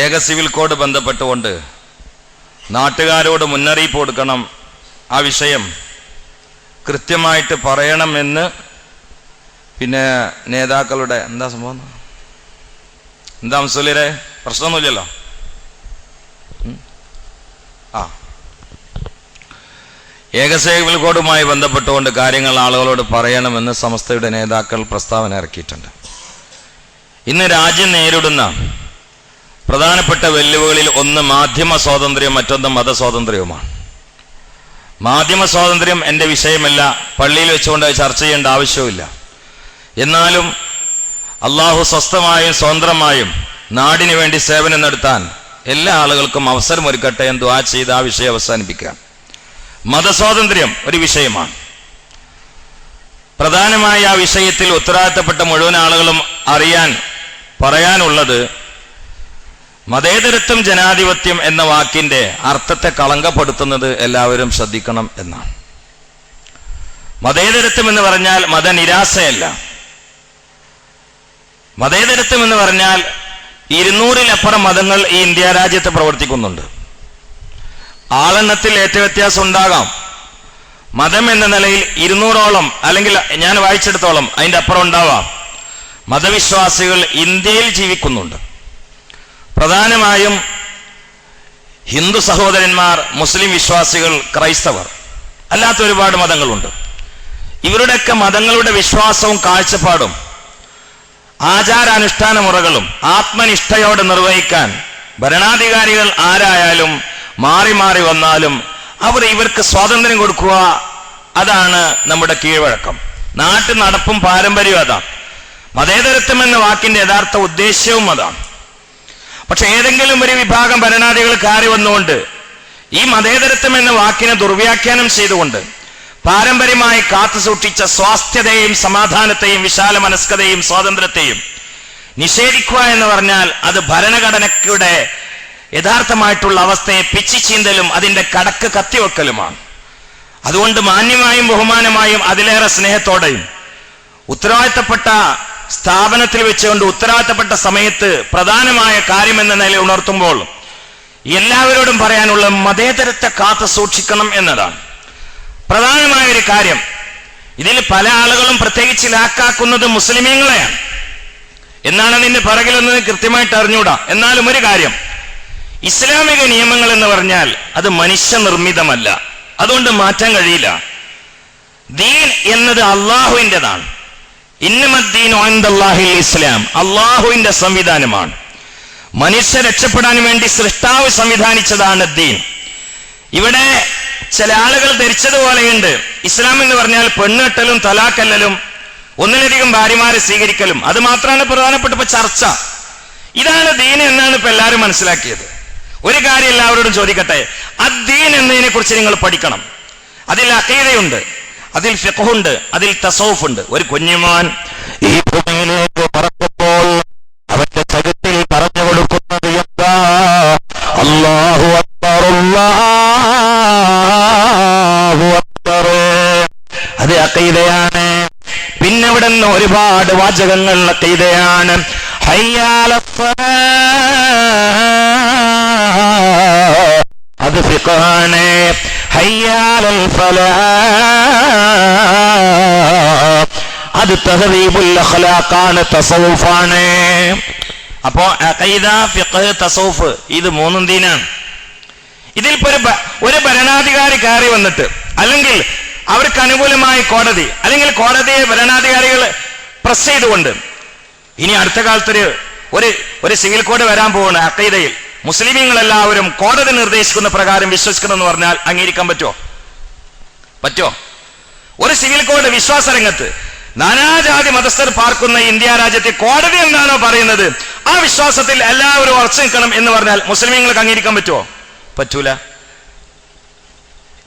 ഏക civil code ബന്ധപ്പെട്ടുകൊണ്ട് നാട്ടുകാരോട് മുന്നറിയിപ്പ് കൊടുക്കണം, ആ വിഷയം കൃത്യമായിട്ട് പറയണമെന്ന് പിന്നെ നേതാക്കളുടെ എന്താ സംഭവം, എന്താ മുസ്ലിരെ പ്രശ്നമൊന്നുമില്ലല്ലോ. ഏക സിവിൽ കോഡുമായി ബന്ധപ്പെട്ടുകൊണ്ട് കാര്യങ്ങൾ ആളുകളോട് പറയണമെന്ന് സമസ്തയുടെ നേതാക്കൾ പ്രസ്താവന ഇറക്കിയിട്ടുണ്ട്. ഇന്ന് രാജ്യം നേരിടുന്ന പ്രധാനപ്പെട്ട വെല്ലുവിളികളിൽ ഒന്ന് മാധ്യമ സ്വാതന്ത്ര്യം, മറ്റൊന്ന് മതസ്വാതന്ത്ര്യവുമാണ്. മാധ്യമ സ്വാതന്ത്ര്യം എൻ്റെ വിഷയമല്ല, പള്ളിയിൽ വെച്ചുകൊണ്ട് ചർച്ച ചെയ്യേണ്ട ആവശ്യമില്ല. എന്നാലും അള്ളാഹു സ്വസ്ഥമായും സ്വതന്ത്രമായും നാടിനു വേണ്ടി സേവനം നടത്താൻ എല്ലാ ആളുകൾക്കും അവസരമൊരുക്കട്ടെ എന്ന് ദുആ ചെയ്ത് ആ വിഷയം അവസാനിപ്പിക്കുക. മതസ്വാതന്ത്ര്യം ഒരു വിഷയമാണ്. പ്രധാനമായ ആ വിഷയത്തിൽ ഉത്തരവാദിത്തപ്പെട്ട മുഴുവൻ ആളുകളും പറയാനുള്ളത് മതേതരത്വം ജനാധിപത്യം എന്ന വാക്കിന്റെ അർത്ഥത്തെ കളങ്കപ്പെടുത്തുന്നത് എല്ലാവരും ശ്രദ്ധിക്കണം എന്നാണ്. മതേതരത്വം എന്ന് പറഞ്ഞാൽ മതനിരാശയല്ല. മതേതരത്വം എന്ന് പറഞ്ഞാൽ 200-ലപ്പുറം മതങ്ങൾ ഈ ഇന്ത്യ രാജ്യത്ത് പ്രവർത്തിക്കുന്നുണ്ട്. ആളെണ്ണത്തിൽ ഏറ്റ വ്യത്യാസം ഉണ്ടാകാം. മതം എന്ന നിലയിൽ 200ഓളം അല്ലെങ്കിൽ ഞാൻ വായിച്ചെടുത്തോളം അതിൻ്റെ അപ്പുറം ഉണ്ടാവാം മതവിശ്വാസികൾ ഇന്ത്യയിൽ ജീവിക്കുന്നുണ്ട്. പ്രധാനമായും ഹിന്ദു സഹോദരന്മാർ, മുസ്ലിം വിശ്വാസികൾ, ക്രൈസ്തവർ, അല്ലാത്ത ഒരുപാട് മതങ്ങളുണ്ട്. ഇവരുടെയൊക്കെ മതങ്ങളുടെ വിശ്വാസവും കാഴ്ചപ്പാടും ആചാരാനുഷ്ഠാന മുറകളും ആത്മനിഷ്ഠയോടെ നിർവഹിക്കാൻ ഭരണാധികാരികൾ ആരായാലും മാറി മാറി വന്നാലും ഇവർക്ക് സ്വാതന്ത്ര്യം കൊടുക്കുക, അതാണ് നമ്മുടെ കീഴ്വഴക്കം. നാട്ടു നടപ്പും പാരമ്പര്യവും അതാണ്. മതേതരത്വം എന്ന വാക്കിന്റെ യഥാർത്ഥ ഉദ്ദേശ്യവും അതാണ്. പക്ഷെ ഏതെങ്കിലും ഒരു വിഭാഗം ഭരണാധികൾ കയറി വന്നുകൊണ്ട് ഈ മതേതരത്വം എന്ന വാക്കിനെ ദുർവ്യാഖ്യാനം ചെയ്തുകൊണ്ട് പാരമ്പര്യമായി കാത്തുസൂക്ഷിച്ച സ്വാസ്ഥ്യതയെയും സമാധാനത്തെയും വിശാല മനസ്കതയും സ്വാതന്ത്ര്യത്തെയും നിഷേധിക്കുക എന്ന് പറഞ്ഞാൽ അത് ഭരണഘടനയുടെ യഥാർത്ഥമായിട്ടുള്ള അവസ്ഥയെ പിച്ചിച്ചീന്തലും അതിന്റെ കടക്ക് കത്തിവെക്കലുമാണ്. അതുകൊണ്ട് മാന്യമായും ബഹുമാനമായും അതിലേറെ സ്നേഹത്തോടെയും ഉത്തരവാദിത്തപ്പെട്ട സ്ഥാപനത്തിൽ വെച്ചുകൊണ്ട് ഉത്തരവാദിത്തപ്പെട്ട സമയത്ത് പ്രധാനമായ കാര്യമെന്ന നിലയിൽ ഉണർത്തുമ്പോൾ എല്ലാവരോടും പറയാനുള്ള മതേതരത്തെ കാത്തു സൂക്ഷിക്കണം എന്നതാണ് പ്രധാനമായ ഒരു കാര്യം. ഇതിൽ പല ആളുകളും പ്രത്യേകിച്ച് ലാക്കാക്കുന്നത് മുസ്ലിമീങ്ങളെയാണ്. എന്നാണ് അതിന്റെ പിറകിലൊന്ന് കൃത്യമായിട്ട് അറിഞ്ഞൂടാ. എന്നാലും ഒരു കാര്യം, ഇസ്ലാമിക നിയമങ്ങൾ എന്ന് പറഞ്ഞാൽ അത് മനുഷ്യനിർമ്മിതമല്ല, അതുകൊണ്ട് മാറ്റാൻ കഴിയില്ല. ദീൻ എന്നത് അള്ളാഹുവിൻ്റെതാണ്. ഇന്നമദ്ദീനു ഇൻദല്ലാഹിൽ ഇസ്ലാം, അള്ളാഹുവിന്റെ സംവിധാനമാണ്. മനുഷ്യ രക്ഷപ്പെടാൻ വേണ്ടി സൃഷ്ടാവ് സംവിധാനിച്ചതാണ് ദീൻ. ഇവിടെ ചില ആളുകൾ ധരിച്ചതുപോലെയുണ്ട്, ഇസ്ലാം എന്ന് പറഞ്ഞാൽ പെണ്ണുകെട്ടലും തലാക്കല്ലലും ഒന്നിലധികം ഭാര്യമാരെ സ്വീകരിക്കലും, അത് മാത്രമാണ് പ്രധാനപ്പെട്ട ചർച്ച. ഇതാണ് ദീൻ എന്നാണ് ഇപ്പൊ എല്ലാവരും മനസ്സിലാക്കിയത്. ഒരു കാര്യം എല്ലാവരോടും ചോദിക്കട്ടെ, അദ്ദീൻ എന്നതിനെ കുറിച്ച് നിങ്ങൾ പഠിക്കണം. അതിൽ അഖീദയുണ്ട്, അതിൽ ഫിഖ്ഹുണ്ട്, അതിൽ തസൗഫ് ഉണ്ട്. ഒരു കുഞ്ഞുമാൻ ഈ ഭൂമിയിലേക്ക് പറക്കുമ്പോൾ അവന്റെ ചരിത്രത്തിൽ പറഞ്ഞു കൊടുക്കുന്നത് എന്താ? അല്ലാഹു അക്ബർ, അല്ലാഹു അക്ബർ. അത് അഖീദയാണ്. പിന്നെ അവിടെ നിന്ന് ഒരുപാട് വാചകങ്ങൾ അഖീദയാണ്. അത് ഫിഖ്ഹാണ്. ഹയ്യാലൽ ഫലാഹ് അത് തഹ്ദീബുൽ അഖ്ലാഖാണ്, തസവ്വുഫാണ്. അപ്പോ അഖീദ, ഫിഖ്, തസവ്വുഫ് ഇത് മൂന്നും ദീനാണ്. ഇതിൽ ഒരു ഭരണാധികാരി കയറി വന്നിട്ട് അല്ലെങ്കിൽ അവർക്ക് അനുകൂലമായി കോടതി അല്ലെങ്കിൽ കോടതിയെ ഭരണാധികാരികൾ പ്രസ് ചെയ്തുകൊണ്ട് ഇനി അടുത്ത കാലത്തൊരു ഒരു സിവിൽ കോഡ് വരാൻ പോവാണ് അഖീദയിൽ, മുസ്ലിമീങ്ങളെല്ലാവരും കോടതി നിർദ്ദേശിക്കുന്ന പ്രകാരം വിശ്വസിക്കണമെന്ന് പറഞ്ഞാൽ അംഗീകരിക്കാൻ പറ്റോ? ഒരു സിവിൽ കോഡ് വിശ്വാസ രംഗത്ത് നാനാജാതി മതസ്ഥർ പാർക്കുന്ന ഇന്ത്യ രാജ്യത്തെ കോടതി എന്താണോ പറയുന്നത് ആ വിശ്വാസത്തിൽ എല്ലാവരും ഉറച്ചു നിൽക്കണം എന്ന് പറഞ്ഞാൽ മുസ്ലിമീങ്ങൾക്ക് അംഗീകരിക്കാൻ പറ്റൂല.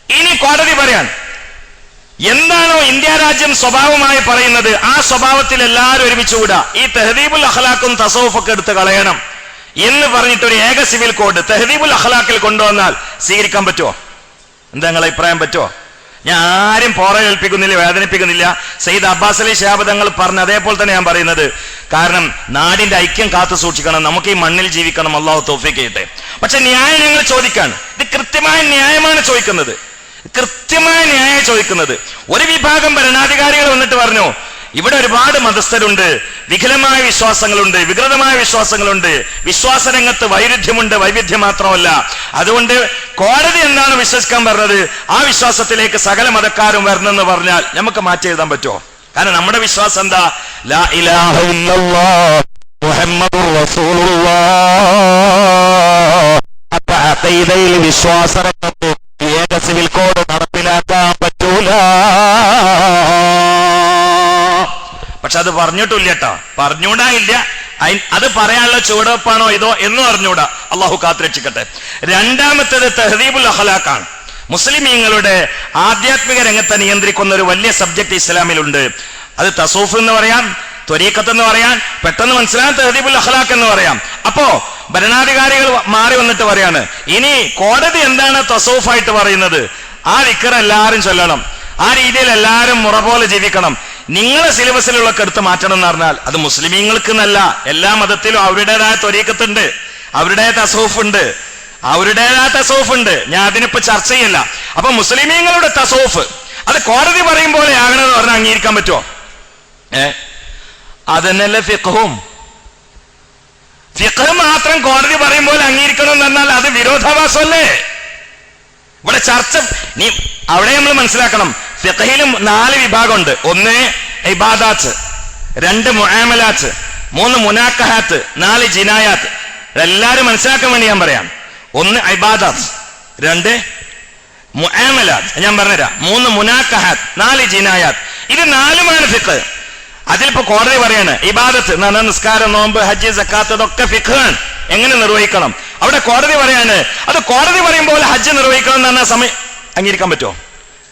ഇനി കോടതി പറയാൻ എന്താണോ ഇന്ത്യ രാജ്യം സ്വഭാവമായി പറയുന്നത് ആ സ്വഭാവത്തിൽ എല്ലാവരും ഒരുമിച്ചുകൂടാ. ഈ തഹ്ദീബുൽ അഖ്ലാഖും തസവ്വുഫൊക്കെ എടുത്ത് കളയണം എന്ന് പറഞ്ഞിട്ടൊരു ഏക സിവിൽ കോഡ് തഹ്ദീബുൽ അഖ്ലാഖിൽ കൊണ്ടുവന്നാൽ സ്വീകരിക്കാൻ പറ്റുമോ? എന്താ നിങ്ങളുടെ അഭിപ്രായം? പറ്റുമോ? ഞാൻ ആരും പോറ കേൾപ്പിക്കുന്നില്ല, വേദനിപ്പിക്കുന്നില്ല. സയ്യിദ് അബ്ബാസ് അലി ശിഹാബ് തങ്ങൾ പറഞ്ഞ അതേപോലെ തന്നെ ഞാൻ പറയുന്നത്. കാരണം നാടിന്റെ ഐക്യം കാത്തു സൂക്ഷിക്കണം, നമുക്ക് ഈ മണ്ണിൽ ജീവിക്കണം, അള്ളാഹു തൗഫീഖ് ചെയ്യട്ടെ. പക്ഷെ ന്യായം ഞങ്ങൾ ചോദിക്കാണ്. ഇത് കൃത്യമായ ന്യായമാണ് ചോദിക്കുന്നത്, കൃത്യമായ ന്യായം ചോദിക്കുന്നത്. ഒരു വിഭാഗം ഭരണാധികാരികൾ വന്നിട്ട് പറഞ്ഞു, ഇവിടെ ഒരുപാട് മതസ്ഥരുണ്ട്, വികലമായ വിശ്വാസങ്ങളുണ്ട്, വികൃതമായ വിശ്വാസങ്ങളുണ്ട്, വിശ്വാസരംഗത്ത് വൈരുദ്ധ്യമുണ്ട്, വൈവിധ്യം മാത്രമല്ല. അതുകൊണ്ട് കോടതി എന്താണ് വിശ്വസിക്കാൻ പറഞ്ഞത് ആ വിശ്വാസത്തിലേക്ക് സകല മതക്കാരും വരണമെന്ന് പറഞ്ഞാൽ നമുക്ക് മാറ്റി എഴുതാൻ പറ്റുമോ? കാരണം നമ്മുടെ വിശ്വാസം എന്താ? ലാ ഇലാഹ ഇല്ലല്ലാഹ് മുഹമ്മദുർ റസൂലുള്ളാഹ്. അപ്പൊ അഖീദയിൽ വിശ്വാസരംഗത്ത് ഏക സിവിൽ കോഡ് നടപ്പിലാക്കാൻ പറ്റൂല. പക്ഷെ അത് പറഞ്ഞിട്ടില്ല കേട്ടോ, പറഞ്ഞൂടാ ഇല്ല. അത് പറയാനുള്ള ചുവടുവെപ്പാണോ ഇതോ എന്നും അറിഞ്ഞൂടാ. അള്ളാഹു കാത്തുരക്ഷിക്കട്ടെ. രണ്ടാമത്തേത് തഹ്ദീബുൽ അഖ്ലാഖാണ്. മുസ്ലിമീങ്ങളുടെ ആധ്യാത്മിക രംഗത്തെ നിയന്ത്രിക്കുന്ന ഒരു വലിയ സബ്ജക്ട് ഇസ്ലാമിലുണ്ട്. അത് തസൂഫ് എന്ന് പറയാം, ത്വരീഖത്ത് എന്ന് പറയാൻ, പെട്ടെന്ന് മനസ്സിലാൻ തഹ്ദീബുൽ അഖ്ലാഖ് എന്ന് പറയാം. അപ്പോ ഭരണാധികാരികൾ മാറി വന്നിട്ട് പറയാണ്, ഇനി കോടതി എന്താണ് തസൂഫായിട്ട് പറയുന്നത്, ആ ദിക്ർ എല്ലാവരും ചൊല്ലണം, ആ രീതിയിൽ എല്ലാവരും മുറ പോലെ ജീവിക്കണം, നിങ്ങളെ സിലബസിലുള്ള എടുത്ത് മാറ്റണം എന്ന് പറഞ്ഞാൽ അത് മുസ്ലിമീങ്ങൾക്ക് എന്നല്ല, എല്ലാ മതത്തിലും അവരുടേതായ ത്വരീഖത്തുണ്ട്, അവരുടേതായ തസൂഫ് ഉണ്ട്, അവരുടേതായ തസൂഫ് ഉണ്ട്. ഞാൻ അതിനിപ്പോ ചർച്ച ചെയ്യില്ല. അപ്പൊ മുസ്ലിമീങ്ങളുടെ തസൂഫ് അത് കോടതി പറയും പോലെ ആകണമെന്ന് പറഞ്ഞാൽ അംഗീകരിക്കാൻ പറ്റുമോ? അതന്നല്ലേ ഫിഖ്ഹും. ഫിഖ് മാത്രം കോടതി പറയും പോലെ അംഗീകരിക്കണം എന്ന് പറഞ്ഞാൽ അത് വിരോധാഭാസമല്ലേ? ഇവിടെ ചർച്ച നീ അവിടെ നമ്മൾ മനസ്സിലാക്കണം. ഫിഖ്ഹിലും 4 വിഭാഗമുണ്ട്. 1 ഇബാദാത്ത്, 2 മുആമലാത്ത്, 3 മുനാക്കഹാത്ത്, 4 ജിനായാത്ത്. എല്ലാരും മനസ്സിലാക്കാൻ വേണ്ടി ഞാൻ പറയാം. 1 ഇബാദാത്ത്, 2 മുആമലാത്ത്, ഞാൻ പറഞ്ഞുതരാം, 3 മുനാക്കഹാത്ത്, 4 ജിനായാത്ത്. ഇത് 4 ഫിഖ്. അതിലിപ്പോ കോടതി പറയാണ് ഇബാദത്ത് എന്ന് പറഞ്ഞാൽ നിസ്കാരം, നോമ്പ്, ഹജ്ജ്, സക്കാത്ത്, ഇതൊക്കെ ഫിഖാണ്, എങ്ങനെ നിർവഹിക്കണം. അവിടെ കോടതി പറയാണ് അത് കോടതി പറയുമ്പോൾ ഹജ്ജ് നിർവഹിക്കണം എന്ന് പറഞ്ഞാൽ സമയം അംഗീകരിക്കാൻ പറ്റുമോ?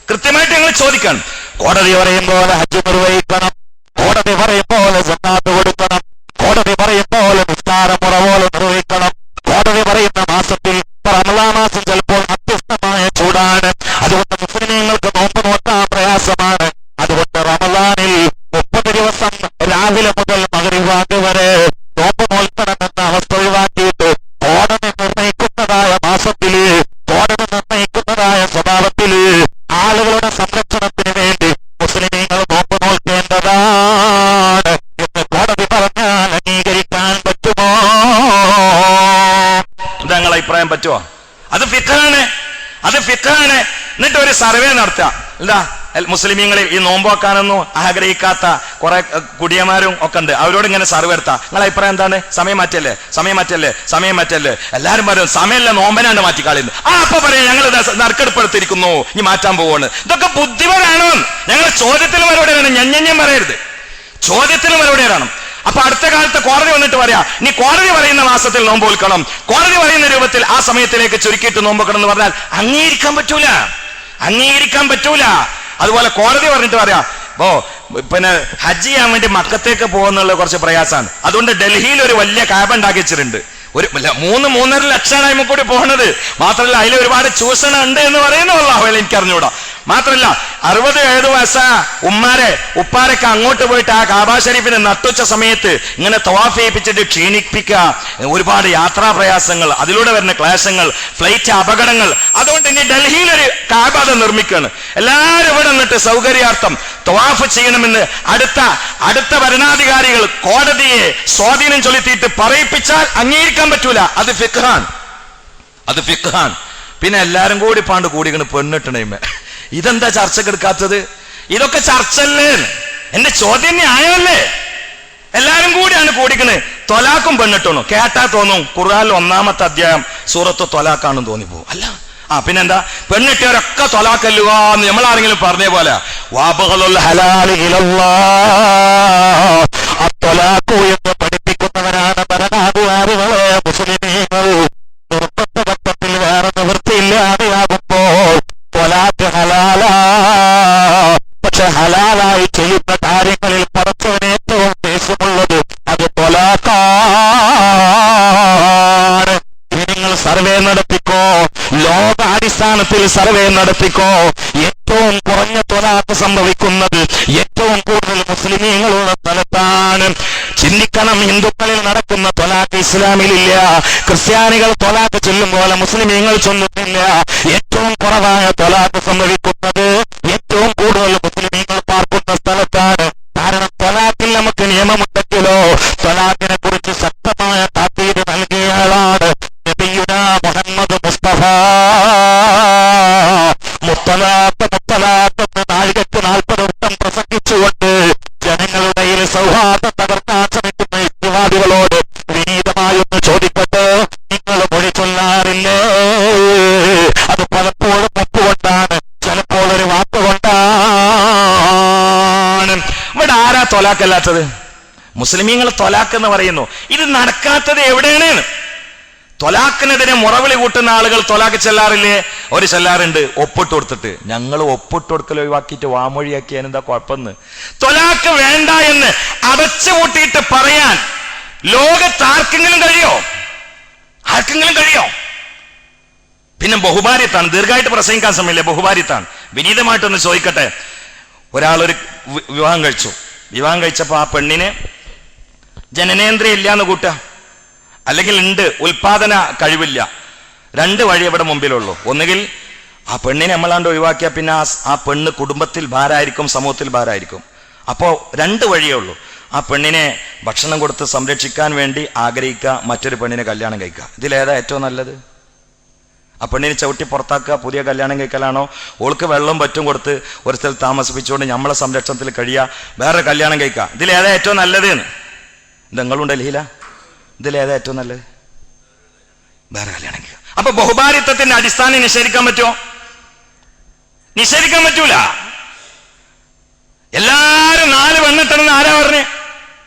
കൃത്യമായിട്ട് ഞങ്ങൾ ചോദിക്കണം. കോടതി പറയുമ്പോൾ ഹജ്ജ് നിർവഹിക്കണം, കോടതി പറയുമ്പോൾ സക്കാത്ത് കൊടുക്കണം, കോടതി പറയുമ്പോൾ നിസ്കാരം മുറ പോലെ നിർവഹിക്കണം, കോടതി പറയുന്ന മാസത്തിൽ റമളാൻ മാസം ചിലപ്പോൾ അത്യസ്തമായ ചൂടാണ്, അതുകൊണ്ട് മുസ്ലിമീങ്ങൾക്ക് നോമ്പ് നോക്കാൻ പ്രയാസമാണ്, അതുകൊണ്ട് റമളാനിൽ 30 ദിവസം രാവിലെ മുതൽ മഗ്രിബ് വരെ നോമ്പ് നോൽക്കണമെന്ന അവസ്ഥ ഒഴിവാക്കിയിട്ട് കോടതി നിർണയിക്കുന്നതായ മാസത്തില്, കോടതി നിർണയിക്കുന്നതായ സ്വഭാവത്തില് ആളുകളുടെ സംരക്ഷണത്തിന് വേണ്ടി മുസ്ലിമീങ്ങൾ നോമ്പ് നോൽക്കേണ്ടതാണ് എന്ന് കോടതി പറഞ്ഞാൽ അംഗീകരിക്കാൻ പറ്റുമോ? എന്താ നിങ്ങളുടെ അഭിപ്രായം? പറ്റുമോ? അത് ഫിഖാണ്, അത് ഫിഖാണ്. എന്നിട്ട് ഒരു സർവേ നടത്താം. എന്താ മുസ്ലിമീങ്ങളിൽ ഈ നോമ്പോക്കാനൊന്നും ആഗ്രഹിക്കാത്ത കുറെ കുടിയന്മാരും ഒക്കെ ഉണ്ട്, അവരോട് ഇങ്ങനെ സർവേ എടുത്താ നിങ്ങളെ അഭിപ്രായം എന്താണ്? സമയം മാറ്റല്ലേ, സമയം മാറ്റല്ലേ, സമയം മാറ്റല്ലേ. എല്ലാരും പറയും സമയമല്ല, നോമ്പനാണ്ട് മാറ്റിക്കാളുന്നു. അപ്പൊ പറയാം ഞങ്ങൾ നറുക്കെടുപ്പെടുത്തിരിക്കുന്നു, ഇനി മാറ്റാൻ പോവാണ്. ഇതൊക്കെ ബുദ്ധിപരാണോ? ഞങ്ങൾ ചോദ്യത്തിന് മറുപടി വേണം, ഞഞ്ഞം പറയരുത്, ചോദ്യത്തിന് മറുപടി വേണം. അപ്പൊ അടുത്ത കാലത്ത് കോടതി വന്നിട്ട് പറയാ നീ കോടതി പറയുന്ന മാസത്തിൽ നോമ്പ് നോൽക്കണം, കോടതി പറയുന്ന രൂപത്തിൽ ആ സമയത്തിലേക്ക് ചുരുക്കിയിട്ട് നോമ്പെക്കണം എന്ന് പറഞ്ഞാൽ അംഗീകരിക്കാൻ പറ്റൂല, അംഗീകരിക്കാൻ പറ്റൂല. അതുപോലെ കോടതി പറഞ്ഞിട്ട് പറയാം പിന്നെ ഹജ്ജ് ചെയ്യാൻ വേണ്ടി മക്കത്തേക്ക് പോകുന്നുള്ള കുറച്ച് പ്രയാസമാണ്, അതുകൊണ്ട് ഡൽഹിയിൽ ഒരു വലിയ കാബ ഉണ്ടാക്കി വെച്ചിട്ടുണ്ട്, ഒരു 3-3.5 ലക്ഷമാണ് കൂടി പോകുന്നത്. മാത്രമല്ല അതിൽ ഒരുപാട് ചൂഷണം ഉണ്ട് എന്ന് പറയുന്നു, എനിക്ക് അറിഞ്ഞൂടാ. മാത്രമല്ല 60-70 വയസ്സ ഉപ്പാരൊക്കെ അങ്ങോട്ട് പോയിട്ട് ആ കാബ ഷരീഫിനെ നട്ടുച്ച സമയത്ത് ഇങ്ങനെ തവാഫ് ചെയ്യിപ്പിച്ചിട്ട് ക്ഷീണിപ്പിക്കുക, ഒരുപാട് യാത്രാ പ്രയാസങ്ങൾ, അതിലൂടെ വരുന്ന ക്ലേശങ്ങൾ, ഫ്ലൈറ്റ് അപകടങ്ങൾ. അതുകൊണ്ട് ഇനി ഡൽഹിയിൽ ഒരു കാബ നിർമ്മിക്കുകയാണ്. എല്ലാവരും ഇവിടെ നിന്നിട്ട് സൗകര്യാർത്ഥം തവാഫ് ചെയ്യണമെന്ന് അടുത്ത ഭരണാധികാരികൾ കോടതിയെ സ്വാധീനം ചെലുത്തിയിട്ട് പറയിപ്പിച്ചാൽ അംഗീകരിക്കാൻ പറ്റൂല. അത് ഫിഖ്ഹാൻ, അത് ഫിഖ്ഹാൻ. പിന്നെ എല്ലാരും കൂടി പാണ്ട് കൂടിക്കണ് പെണ്ണിട്ടണേ. ഇതെന്താ ചർച്ചക്കെടുക്കാത്തത്? ഇതൊക്കെ ചർച്ചല്ലേ? എന്റെ ചോദ്യം ന്യായമല്ലേ? എല്ലാരും കൂടിയാണ് കൂടിക്കണ്. തൊലാക്കും പെണ്ണിട്ടണു കേട്ടാ തോന്നും ഖുർആനിൽ 1-ാമത്തെ അധ്യായം സൂറത്ത് തൊലാക്കാണെന്ന് തോന്നിപ്പോ. അല്ല, പിന്നെന്താ? പെണ്ണിട്ടവരൊക്കെ തൊലാക്കല്ലുവാന്ന് നമ്മളാരെങ്കിലും പറഞ്ഞ പോലെ എന്ന് പഠിപ്പിക്കുന്നവരാണ് ഭരണാധികാരികളെ മുസ്ലിമീങ്ങൾ. നിർബന്ധത്തിൽ വേറെ നിവൃത്തിയില്ലാതെയാകുമ്പോൾ തൊലാക്ക് ഹലാലാ. പക്ഷെ ഹലാലായി ചെയ്യുന്ന കാര്യങ്ങളിൽ പടച്ചവന് ഏറ്റവും ദേഷ്യമുള്ളത് അത് തൊലാക്കാണ്. നിങ്ങൾ സർവേ നടത്തിക്കോ, ലോകാടിസ്ഥാനത്തിൽ സർവേ നടത്തിക്കോ. ഏറ്റവും ഏറ്റവും കുറഞ്ഞ ത്വലാഖ് സംഭവിക്കുന്നത് ഏറ്റവും കൂടുതൽ മുസ്ലിമീങ്ങളുള്ള സ്ഥലത്താണ്. ചിന്തിക്കണം, ഹിന്ദുക്കളിൽ നടക്കുന്ന ത്വലാഖ് ഇസ്ലാമിലില്ല. ക്രിസ്ത്യാനികൾ ത്വലാഖ് ചൊല്ലും പോലെ മുസ്ലിമീങ്ങൾ ചൊല്ലുന്നില്ല. ഏറ്റവും കുറവായ ത്വലാഖ് സംഭവിക്കുന്നത് ഏറ്റവും കൂടുതൽ മുസ്ലിമീങ്ങൾ പാർക്കുന്ന സ്ഥലത്താണ്. കാരണം ത്വലാഖിൽ നമുക്ക് നിയമമുണ്ടെങ്കിലോ ത്വലാഖിനെ കുറിച്ച് ശക്തമായ താക്കീത് നൽകിയയാളാണ് നബിയുനാ മുഹമ്മദ് മുസ്തഫ. മുത്തലാഖ് മുത്തലാഖ് എന്ന് നാഴികക്ക് 40 വട്ടം പ്രസംഗിച്ചുകൊണ്ട് ജനങ്ങളുടെ സൗഹാർദ്ദം തകർക്കാൻ ശ്രമിക്കുന്ന യുക്തിവാദികളോട് വിനീതമായൊന്ന് ചോദിക്കട്ടെ, നിങ്ങൾ മൊഴി ചൊല്ലാറില്ലേ? അത് പലപ്പോഴും ഒപ്പുകൊണ്ടാണ്, ചിലപ്പോൾ ഒരു വാക്കുകൊണ്ടാണ്. ഇവിടെ ആരാ ത്വലാഖല്ലാത്തത്? മുസ്ലിമീങ്ങൾ ത്വലാഖ് എന്ന് പറയുന്നു. ഇത് നടക്കാത്തത് എവിടെയാണ്? ത്വലാഖിനെതിരെ മുറവിളി കൂട്ടുന്ന ആളുകൾ ത്വലാഖ് ചെല്ലാറില്ലേ? ഒരു ചെല്ലാറുണ്ട് ഒപ്പിട്ട് കൊടുത്തിട്ട്. ഞങ്ങൾ ഒപ്പിട്ട് കൊടുക്കൽ ഒഴിവാക്കിയിട്ട് വാമൊഴിയാക്കിയാൽ എന്താ കുഴപ്പമെന്ന്? ത്വലാഖ് വേണ്ട എന്ന് അടച്ചു കൂട്ടിയിട്ട് പറയാൻ ലോകത്ത് ആർക്കെങ്കിലും കഴിയോ? ആർക്കെങ്കിലും കഴിയോ? പിന്നെ ബഹുഭാര്യത്താണ്. ദീർഘമായിട്ട് പ്രസംഗിക്കാൻ സമയമില്ല. ബഹുഭാര്യത്താണ്. വിനീതമായിട്ടൊന്ന് ചോദിക്കട്ടെ, ഒരാളൊരു വിവാഹം കഴിച്ചു. വിവാഹം കഴിച്ചപ്പോൾ ആ പെണ്ണിന് ജനനേന്ദ്രിയം ഇല്ല എന്ന് കൂട്ടുക, അല്ലെങ്കിൽ ഉണ്ട്, ഉൽപാദന കഴിവില്ല. 2 വഴി ഇവിടെ മുമ്പിലുള്ളൂ. ഒന്നുകിൽ ആ പെണ്ണിനെ നമ്മളാണ്ട് ഒഴിവാക്കിയാൽ പിന്നെ ആ പെണ്ണ് കുടുംബത്തിൽ ഭാരമായിരിക്കും, സമൂഹത്തിൽ ഭാരമായിരിക്കും. അപ്പോൾ 2 വഴിയേ ഉള്ളൂ. ആ പെണ്ണിനെ ഭക്ഷണം കൊടുത്ത് സംരക്ഷിക്കാൻ വേണ്ടി ആഗ്രഹിക്കുക, മറ്റൊരു പെണ്ണിനെ കല്യാണം കഴിക്കുക. ഇതിലേതാ ഏറ്റവും നല്ലത്? ആ പെണ്ണിനെ ചവിട്ടി പുറത്താക്കുക, പുതിയ കല്യാണം കഴിക്കലാണോ? ഓൾക്ക് വെള്ളം പറ്റും കൊടുത്ത് ഒരു സ്ഥലത്ത് താമസിപ്പിച്ചുകൊണ്ട് നമ്മളെ സംരക്ഷണത്തിൽ കഴിയുക, വേറെ കല്യാണം കഴിക്കുക. ഇതിലേതാ ഏറ്റവും നല്ലത്? ഇതെങ്ങളും ഡൽഹിയില. ഇതിലേതാ ഏറ്റവും നല്ലത്? വേറെ കല്യാണം കഴിക്കുക. അപ്പൊ ബഹുഭാരിത്വത്തിന്റെ അടിസ്ഥാനം നിഷേധിക്കാൻ പറ്റുമോ? നിഷേധിക്കാൻ പറ്റൂല. എല്ലാരും 4 പെണ്ണിട്ടെന്ന് ആരാ പറഞ്ഞ്?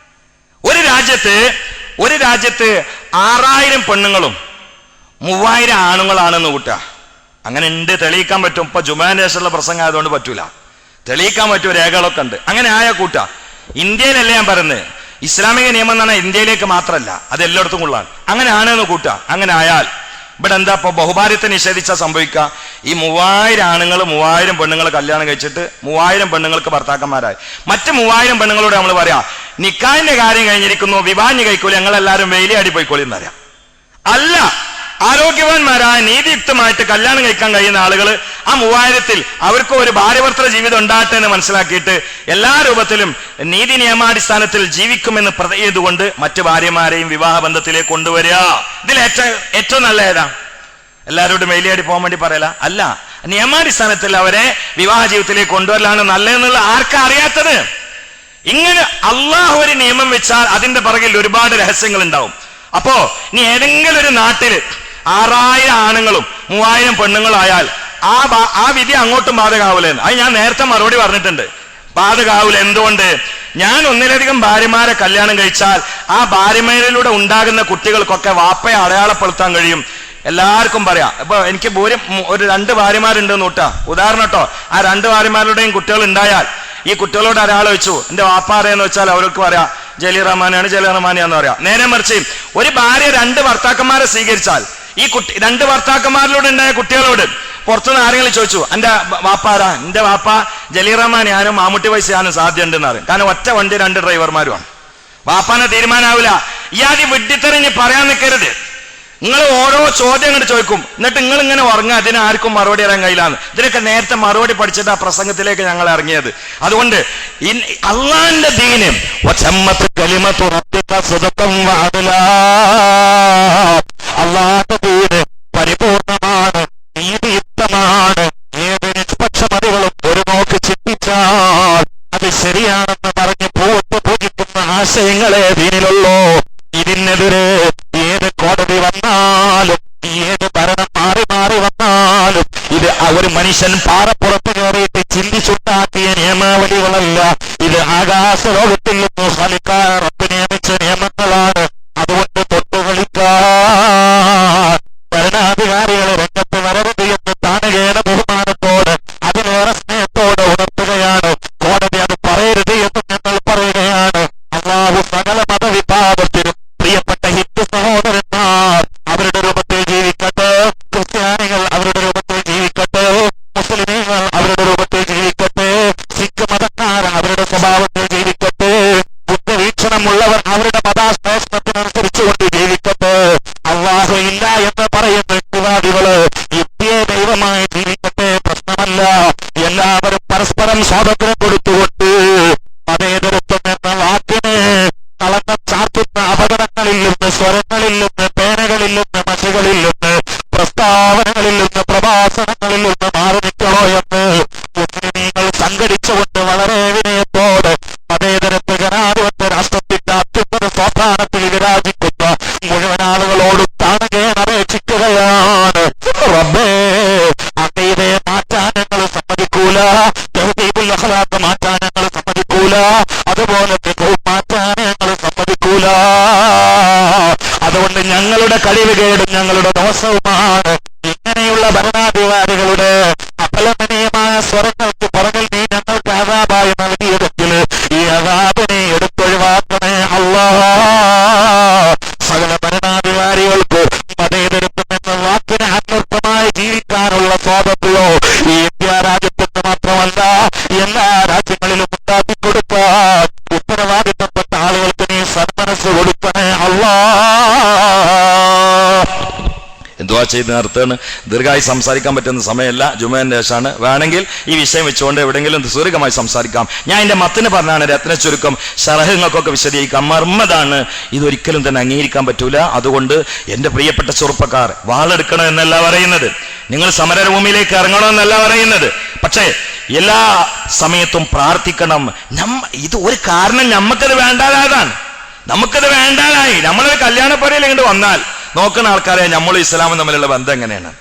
ഒരു രാജ്യത്ത് 6000 പെണ്ണുങ്ങളും 3000 ആണുങ്ങളാണെന്ന് കൂട്ടുക. അങ്ങനെ ഉണ്ട്, തെളിയിക്കാൻ പറ്റും. ഇപ്പൊ ജുമാന്റെ ശേഷമുള്ള പ്രസംഗം ആയതുകൊണ്ട് പറ്റൂല, തെളിയിക്കാൻ പറ്റും, രേഖകളൊക്കെ ഉണ്ട്. അങ്ങനെ ആയ കൂട്ടുക. ഇന്ത്യയിലല്ല ഞാൻ പറയുന്നത്, ഇസ്ലാമിക നിയമം എന്ന് പറഞ്ഞാൽ ഇന്ത്യയിലേക്ക് മാത്രമല്ല, അത് എല്ലായിടത്തും ഉള്ളതാണ്. അങ്ങനെ ആണെന്ന് കൂട്ടുക. അങ്ങനെ ആയാൽ ഇവിടെ എന്താ ഇപ്പൊ ബഹുഭാര്യത്തെ നിഷേധിച്ചാൽ സംഭവിക്കുക? ഈ 3000 ആണുങ്ങൾ 3000 പെണ്ണുങ്ങൾ കല്യാണം കഴിച്ചിട്ട് 3000 പെണ്ണുങ്ങൾക്ക് ഭർത്താക്കന്മാരായി. മറ്റ് 3000 പെണ്ണുങ്ങളോട് നമ്മൾ പറയാം, നിക്കാഹിന്റെ കാര്യം കഴിഞ്ഞിരിക്കുന്നു, വിവാഹം കഴിക്കൂലി, ഞങ്ങളെല്ലാവരും വെയിലി പോയിക്കോളി എന്നറിയാം. അല്ല, ആരോഗ്യവാന്മാരായ നീതിയുക്തമായിട്ട് കല്യാണം കഴിക്കാൻ കഴിയുന്ന ആളുകൾ ആ 3000-ൽ അവർക്ക് ഒരു ഭാര്യഭർത്തൃ ജീവിതം ഉണ്ടാകട്ടെ എന്ന് മനസ്സിലാക്കിയിട്ട് എല്ലാ രൂപത്തിലും നീതി നിയമാടിസ്ഥാനത്തിൽ ജീവിക്കുമെന്ന് പ്രതിജ്ഞ ചെയ്തുകൊണ്ട് മറ്റു ഭാര്യമാരെയും വിവാഹ ബന്ധത്തിലേക്ക് കൊണ്ടുവരിക. ഇതിൽ ഏറ്റവും നല്ല ഏതാ? എല്ലാവരോടും വെയിലിയാടി പോകാൻ വേണ്ടി പറയല, അല്ല, നിയമാടിസ്ഥാനത്തിൽ അവരെ വിവാഹ ജീവിതത്തിലേക്ക് കൊണ്ടുവരലാണ് നല്ലതെന്നുള്ള ആർക്കാ അറിയാത്തത്? ഇങ്ങനെ അള്ളാഹു ഒരു നിയമം വെച്ചാൽ അതിന്റെ പിറകിൽ ഒരുപാട് രഹസ്യങ്ങൾ ഉണ്ടാവും. അപ്പോ ഇനി ഏതെങ്കിലും ഒരു നാട്ടില് 6000 ആണുങ്ങളും 3000 പെണ്ണുങ്ങളായാൽ ആ വിധി അങ്ങോട്ടും ബാധകാവൂലെന്ന്. അത് ഞാൻ നേരത്തെ മറുപടി പറഞ്ഞിട്ടുണ്ട്. ബാധകാവൂല. എന്തുകൊണ്ട്? ഞാൻ ഒന്നിലധികം ഭാര്യമാരെ കല്യാണം കഴിച്ചാൽ ആ ഭാര്യമാരിലൂടെ ഉണ്ടാകുന്ന കുട്ടികൾക്കൊക്കെ വാപ്പയെ അടയാളപ്പെടുത്താൻ കഴിയും. എല്ലാവർക്കും പറയാം. ഇപ്പൊ എനിക്ക് ഒരു 2 ഭാര്യമാരുണ്ടെന്ന് കൂട്ടാ, ഉദാഹരണം കേട്ടോ. ആ 2 ഭാര്യമാരുടെയും കുട്ടികൾ ഉണ്ടായാൽ ഈ കുട്ടികളോട് ഒരാൾ വെച്ചു എന്റെ വാപ്പാറയെന്ന് വെച്ചാൽ അവർക്ക് പറയാം ജലീൽ റഹ്മാനാണ്, ജലീൽ റഹ്മാനിയാന്ന് പറയാം. നേരെ മറിച്ച് ഒരു ഭാര്യ 2 ഭർത്താക്കന്മാരെ സ്വീകരിച്ചാൽ ഈ 2 ഭർത്താക്കന്മാരിലൂടെ ഉണ്ടായ കുട്ടികളോട് പുറത്തുനിന്ന് ആരെങ്കിലും ചോദിച്ചു എന്റെ വാപ്പാരാ, എന്റെ വാപ്പ ജലീൽ റഹ്മാൻ ഞാനും മാമുട്ടി വയസ്സാനും സാധ്യതയുണ്ടെന്ന് പറയും. കാരണം ഒറ്റ വണ്ടി 2 ഡ്രൈവർമാരുമാണ്. വാപ്പാനെ തീരുമാനാവില്ല. ഇയാതി വിഡ്ഢിത്തറിഞ്ഞ് പറയാൻ നിൽക്കരുത്. നിങ്ങൾ ഓരോ ചോദ്യം അങ്ങോട്ട് ചോദിക്കും, എന്നിട്ട് നിങ്ങൾ ഇങ്ങനെ ഉറങ്ങുക, അതിന് ആർക്കും മറുപടി അറിയാൻ കഴിയില്ലാന്ന്. ഇതിനൊക്കെ നേരത്തെ മറുപടി പഠിച്ചിട്ട് ആ പ്രസംഗത്തിലേക്ക് ഞങ്ങൾ ഇറങ്ങിയത്. അതുകൊണ്ട് അള്ളാന്റെ ദീന് അള്ളാന്റെ ദീന് പരിപൂർണമാണ്, നീതിയുക്തമാണ്. ഏത് നിഷ്പക്ഷമതികളും ഒരു നോക്ക് ചിന്തിച്ചാൽ അത് ശരിയാണെന്ന് പറഞ്ഞ് പൂജിക്കുന്ന ആശയങ്ങളെ ദീനിലുള്ളൂ. ഇതിനെതിരെ ഏത് കോടതി വന്നാലും ഏത് ഭരണം മാറി വന്നാലും ഇത് ഒരു മനുഷ്യൻ പാറപ്പുറത്ത് കയറിയിട്ട് ചിന്തിച്ചുണ്ടാക്കിയ നിയമാവലികളല്ല. ഇത് ആകാശ ലോകത്തിൽ നിന്ന് ഖലിഖായ റബ്ബ് നിയമിച്ച നിയമങ്ങളാണ്. അതുകൊണ്ട് തൊട്ടുകളിക്കാൻ ഭരണാധികാരികളെ രംഗത്ത് വരരുത് എന്ന് താണുകേണ ബഹുമാനത്തോട് അതിലേറെ സ്നേഹത്തോടെ ഉണർത്തുകയാണ്. കോടതി അത് പറയരുത് എന്ന് ഞങ്ങൾ പറയുകയാണ്. അല്ലാഹു സകല മതവിഭാഗത്തിനും പ്രിയപ്പെട്ട ഹിന്ദു സഹോദരന്മാർ അവരുടെ രൂപത്തിൽ ജീവിക്കട്ടെ, ക്രിസ്ത്യാനികൾ അവരുടെ രൂപത്തിൽ ജീവിക്കട്ടെ, മുസ്ലിമീങ്ങൾ അവരുടെ രൂപത്തിൽ മാത്രം സ്വാതന്ത്ര്യം കൊടുത്തുകൊണ്ട് മതേതരത്വം എന്ന വാക്കിന് കളങ്കം ചാർത്തുന്ന അപകടങ്ങളിൽ നിന്ന്, സ്വരങ്ങളിൽ നിന്ന്, പേനകളിൽ നിന്ന്, മഷികളിൽ നിന്ന്, പ്രസ്താവനകളിൽ നിന്ന്, പ്രഭാഷണങ്ങളിൽ നിന്ന് മാറി നിൽക്കണോ എന്ന് മുസ്ലിമീങ്ങൾ സംഘടിച്ചുകൊണ്ട് വളരെ വിനയത്തോടെ മതേതരത്വ ജനാധിപത്യ രാഷ്ട്രത്തിന്റെ അത്യുന്നത സ്വാസ്ഥാനത്തിൽ വിരാജിക്കുന്ന മുഴുവൻ ആളുകളോടും താണകേൻ അപേക്ഷിക്കുകയാണ്. റബ്ബേ, അഖീദയെ മാറ്റാൻ ഞങ്ങൾ സമ്മതിക്കൂല, തൗഹീദുൽ അഖ്ലാഖ് മാറ്റാൻ ഞങ്ങൾ സമ്മതിക്കൂല, അതുപോലെ ഫിഖ് മാറ്റാൻ ഞങ്ങൾ സമ്മതിക്കൂല. അതുകൊണ്ട് ഞങ്ങളുടെ കഴിവുകേടും ഞങ്ങളുടെ ദോഷവുമാണ് ഇങ്ങനെയുള്ള ഭരണാധികാരികളുടെ അഫലമനീയമായ സ്വരങ്ങൾക്ക് പുറകിൽ നീ ഞങ്ങൾക്ക് അദാബായി നൽകിയതെങ്കിൽ ഈ അദാബിനെ എടുത്തൊഴിവാക്കണേ അല്ലാഹ്. സകല ഭരണാധികാരികൾക്ക് മതേതരത്വം എന്ന വാക്കിന് അന്വർത്ഥമായി ജീവിക്കാനുള്ള സ്വാതന്ത്ര്യമോ ഈ ഇന്ത്യ രാജ്യത്തിന് മാത്രമല്ല എല്ലാ രാജ്യങ്ങളിലും ഉണ്ടാക്കിക്കൊടുക്കാൻ ഉത്തരവാദിത്തപ്പെട്ട ആളുകൾക്ക് നീ സന്മനസ് കൊടുക്കണേ അല്ലാഹ്. ദുആ ചെയ്ത് നിർത്താണ്. ദീർഘമായി സംസാരിക്കാൻ പറ്റുന്ന സമയമല്ല, ജുമേന്റെ ശേഷമാണ്. വേണമെങ്കിൽ ഈ വിഷയം വെച്ചുകൊണ്ട് എവിടെയെങ്കിലും ദീർഘമായി സംസാരിക്കാം. ഞാൻ എന്റെ മത്തിന് പറഞ്ഞാണ് രത്ന ചുരുക്കം ഷറഹുകൾക്കൊക്കെ വിശദീകരിക്കാം. മർമ്മതാണ്, ഇതൊരിക്കലും തന്നെ അംഗീകരിക്കാൻ പറ്റൂല. അതുകൊണ്ട് എന്റെ പ്രിയപ്പെട്ട ചെറുപ്പക്കാർ, വാളെടുക്കണം എന്നല്ല പറയുന്നത്, നിങ്ങൾ സമരഭൂമിയിലേക്ക് ഇറങ്ങണമെന്നല്ല പറയുന്നത്. പക്ഷേ എല്ലാ സമയത്തും പ്രാർത്ഥിക്കണം. ഇത് ഒരു കാരണം നമുക്കത് വേണ്ടാതായതാണ്. നമുക്കത് വേണ്ടാതായി. നമ്മളൊരു കല്യാണപ്പുരയിൽ ഇങ്ങോട്ട് വന്നാൽ നോക്കുന്ന ആൾക്കാരെ നമ്മളും ഇസ്ലാമും തമ്മിലുള്ള ബന്ധം എങ്ങനെയാണ്?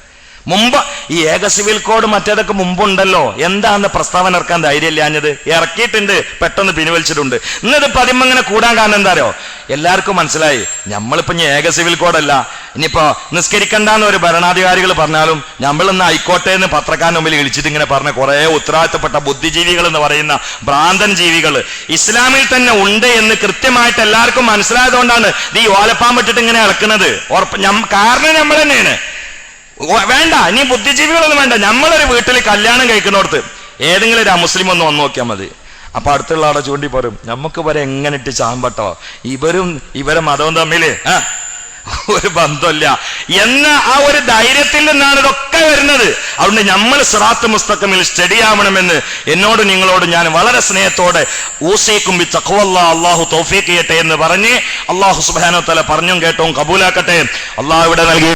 മുമ്പ് ഈ ഏക സിവിൽ കോഡ് മറ്റേതൊക്കെ മുമ്പുണ്ടല്ലോ. എന്താന്ന് പ്രസ്താവന ഇറക്കാൻ ധൈര്യമില്ലാഞ്ഞത്? ഇറക്കിയിട്ടുണ്ട്, പെട്ടെന്ന് പിൻവലിച്ചിട്ടുണ്ട്. ഇന്നത് പതിമങ്ങനെ കൂടാൻ കാരണം എന്താ അറിയോ? എല്ലാവർക്കും മനസ്സിലായി നമ്മളിപ്പോ ഇനി ഏക സിവിൽ കോഡല്ല, ഇനിയിപ്പോ നിസ്കരിക്കണ്ടെന്ന് ഒരു ഭരണാധികാരികൾ പറഞ്ഞാലും നമ്മളിന്ന് ആയിക്കോട്ടെ എന്ന് പത്രക്കാരന് മുമ്പിൽ വിളിച്ചിട്ട് ഇങ്ങനെ പറഞ്ഞ കുറെ ഉത്തരവാദിത്തപ്പെട്ട ബുദ്ധിജീവികൾ എന്ന് പറയുന്ന ഭ്രാന്തൻ ജീവികൾ ഇസ്ലാമിൽ തന്നെ ഉണ്ട് എന്ന് കൃത്യമായിട്ട് എല്ലാവർക്കും മനസ്സിലായതുകൊണ്ടാണ് ഈ ഓലപ്പാമ്പിട്ടിട്ട് ഇങ്ങനെ ഇറക്കുന്നത്. കാരണം നമ്മൾ തന്നെയാണ്. വേണ്ട, ഇനി ബുദ്ധിജീവികളൊന്നും വേണ്ട. നമ്മളൊരു വീട്ടിൽ കല്യാണം കഴിക്കുന്നിടത്ത് ഏതെങ്കിലും ഒരു അമുസ്ലിം ഒന്ന് വന്നു നോക്കിയാൽ മതി. അപ്പൊ അടുത്തുള്ള ആളെ ചൂണ്ടി പറയും, നമുക്ക് വരെ എങ്ങനെ ഇട്ട് ചാമ്പട്ടോ, ഇവരെ മതവും തമ്മില് ഒരു ബന്ധമില്ല എന്ന ആ ഒരു ധൈര്യത്തിൽ നിന്നാണ് ഇതൊക്കെ വരുന്നത്. അതുകൊണ്ട് നമ്മൾ സിറാത്ത് മുസ്തഖിമിൽ സ്റ്റഡി ആവണമെന്ന് എന്നോട് നിങ്ങളോട് ഞാൻ വളരെ സ്നേഹത്തോടെ ഊസീക്കും ബി തഖ്വല്ലാഹ്, അല്ലാഹു തൗഫീഖ് ചെയ്യട്ടെ എന്ന് പറഞ്ഞ് അല്ലാഹു സുബ്ഹാനഹു വ തആല പറഞ്ഞും കേട്ടും കബൂലാക്കട്ടെ. അല്ലാഹു ഇവിടെ നൽകിയ